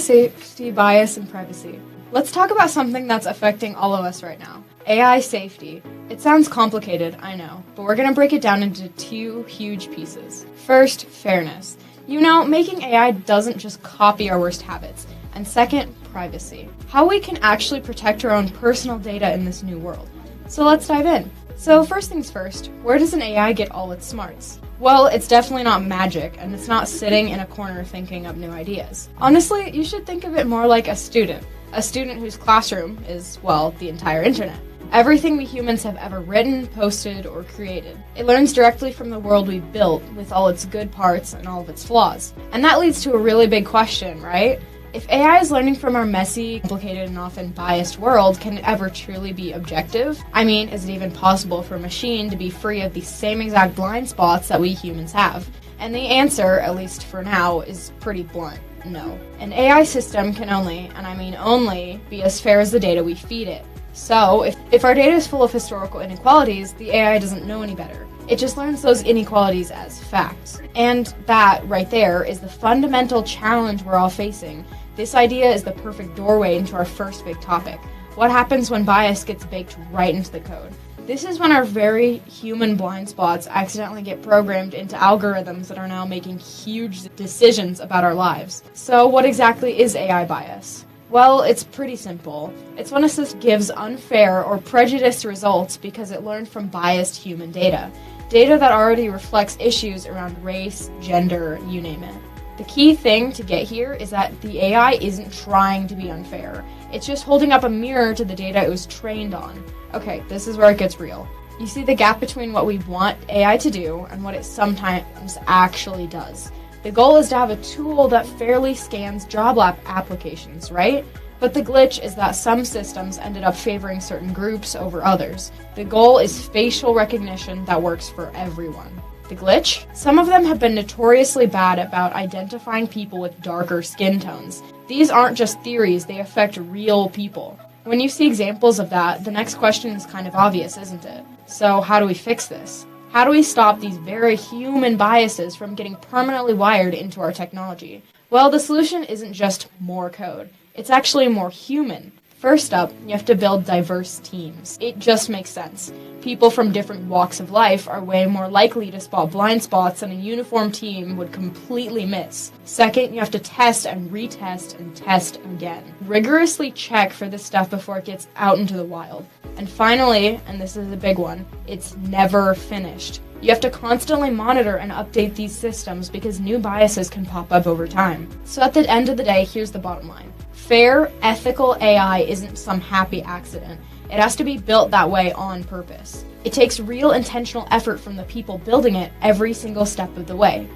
safety, bias, and privacy. Let's talk about something that's affecting all of us right now. AI safety. It sounds complicated, I know, but we're going to break it down into two huge pieces. First, fairness. You know, making AI doesn't just copy our worst habits. And second, privacy. How we can actually protect our own personal data in this new world. So let's dive in. So first things first, where does an AI get all its smarts? Well, it's definitely not magic, and it's not sitting in a corner thinking up new ideas. Honestly, you should think of it more like a student whose classroom is, well, the entire internet. Everything we humans have ever written, posted, or created. It learns directly from the world we've built, with all its good parts and all of its flaws. And that leads to a really big question, right? If AI is learning from our messy, complicated, and often biased world, can it ever truly be objective? I mean, is it even possible for a machine to be free of the same exact blind spots that we humans have? And the answer, at least for now, is pretty blunt. No. An AI system can only, and I mean only, be as fair as the data we feed it. So, if our data is full of historical inequalities, the AI doesn't know any better. It just learns those inequalities as facts. And that, right there, is the fundamental challenge we're all facing. This idea is the perfect doorway into our first big topic. What happens when bias gets baked right into the code? This is when our very human blind spots accidentally get programmed into algorithms that are now making huge decisions about our lives. So what exactly is AI bias? Well, it's pretty simple. It's when a system gives unfair or prejudiced results because it learned from biased human data. Data that already reflects issues around race, gender, you name it. The key thing to get here is that the AI isn't trying to be unfair. It's just holding up a mirror to the data it was trained on. Okay, this is where it gets real. You see the gap between what we want AI to do and what it sometimes actually does. The goal is to have a tool that fairly scans job applications, right? But the glitch is that some systems ended up favoring certain groups over others. The goal is facial recognition that works for everyone. The glitch? Some of them have been notoriously bad about identifying people with darker skin tones. These aren't just theories, they affect real people. When you see examples of that, the next question is kind of obvious, isn't it? So how do we fix this? How do we stop these very human biases from getting permanently wired into our technology? Well, the solution isn't just more code. It's actually more human. First up, you have to build diverse teams. It just makes sense. People from different walks of life are way more likely to spot blind spots than a uniform team would completely miss. Second, you have to test and retest and test again. Rigorously check for this stuff before it gets out into the wild. And finally, and this is a big one, it's never finished. You have to constantly monitor and update these systems because new biases can pop up over time. So at the end of the day, here's the bottom line. Fair, ethical AI isn't some happy accident. It has to be built that way on purpose. It takes real intentional effort from the people building it every single step of the way.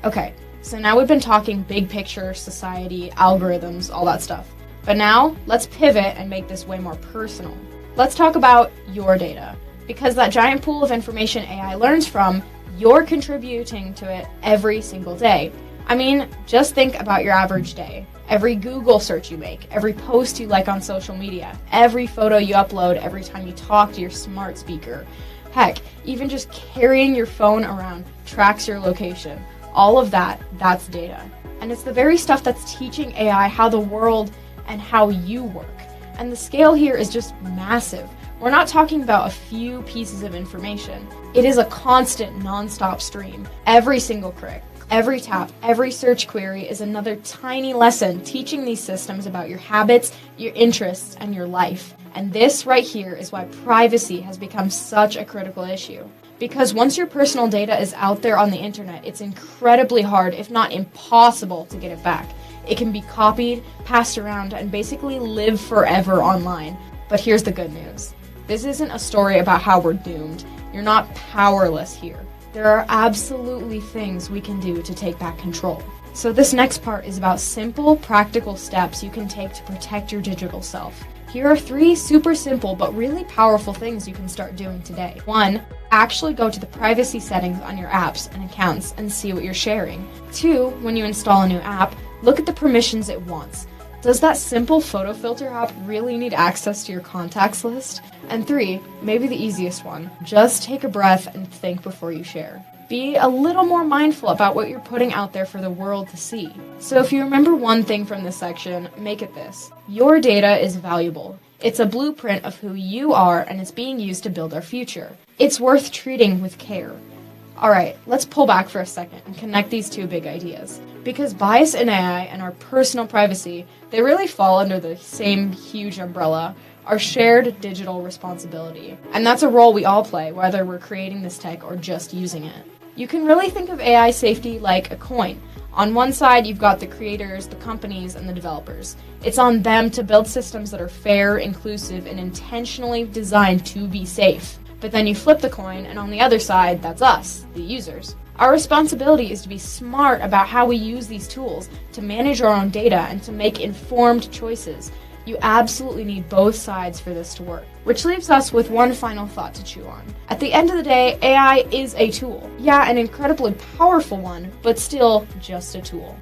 Okay, so now we've been talking big picture, society, algorithms, all that stuff. But now, let's pivot and make this way more personal. Let's talk about your data. Because that giant pool of information AI learns from, you're contributing to it every single day. I mean, just think about your average day. Every Google search you make, every post you like on social media, every photo you upload every time you talk to your smart speaker. Heck, even just carrying your phone around tracks your location. All of that's data. And it's the very stuff that's teaching AI how the world and how you work. And the scale here is just massive. We're not talking about a few pieces of information. It is a constant, non-stop stream. Every single click, every tap, every search query is another tiny lesson teaching these systems about your habits, your interests, and your life. And this right here is why privacy has become such a critical issue. Because once your personal data is out there on the internet, it's incredibly hard, if not impossible, to get it back. It can be copied, passed around, and basically live forever online. But here's the good news. This isn't a story about how we're doomed. You're not powerless here. There are absolutely things we can do to take back control. So this next part is about simple, practical steps you can take to protect your digital self. Here are 3 super simple but really powerful things you can start doing today. 1. Actually go to the privacy settings on your apps and accounts and see what you're sharing. 2. When you install a new app, look at the permissions it wants. Does that simple photo filter app really need access to your contacts list? And 3, maybe the easiest one, just take a breath and think before you share. Be a little more mindful about what you're putting out there for the world to see. So if you remember one thing from this section, make it this. Your data is valuable. It's a blueprint of who you are, and it's being used to build our future. It's worth treating with care. Alright, let's pull back for a second and connect these two big ideas. Because bias in AI and our personal privacy, they really fall under the same huge umbrella, our shared digital responsibility. And that's a role we all play, whether we're creating this tech or just using it. You can really think of AI safety like a coin. On one side, you've got the creators, the companies, and the developers. It's on them to build systems that are fair, inclusive, and intentionally designed to be safe. But then you flip the coin, and on the other side, that's us, the users. Our responsibility is to be smart about how we use these tools, to manage our own data, and to make informed choices. You absolutely need both sides for this to work. Which leaves us with one final thought to chew on. At the end of the day, AI is a tool. Yeah, an incredibly powerful one, but still just a tool.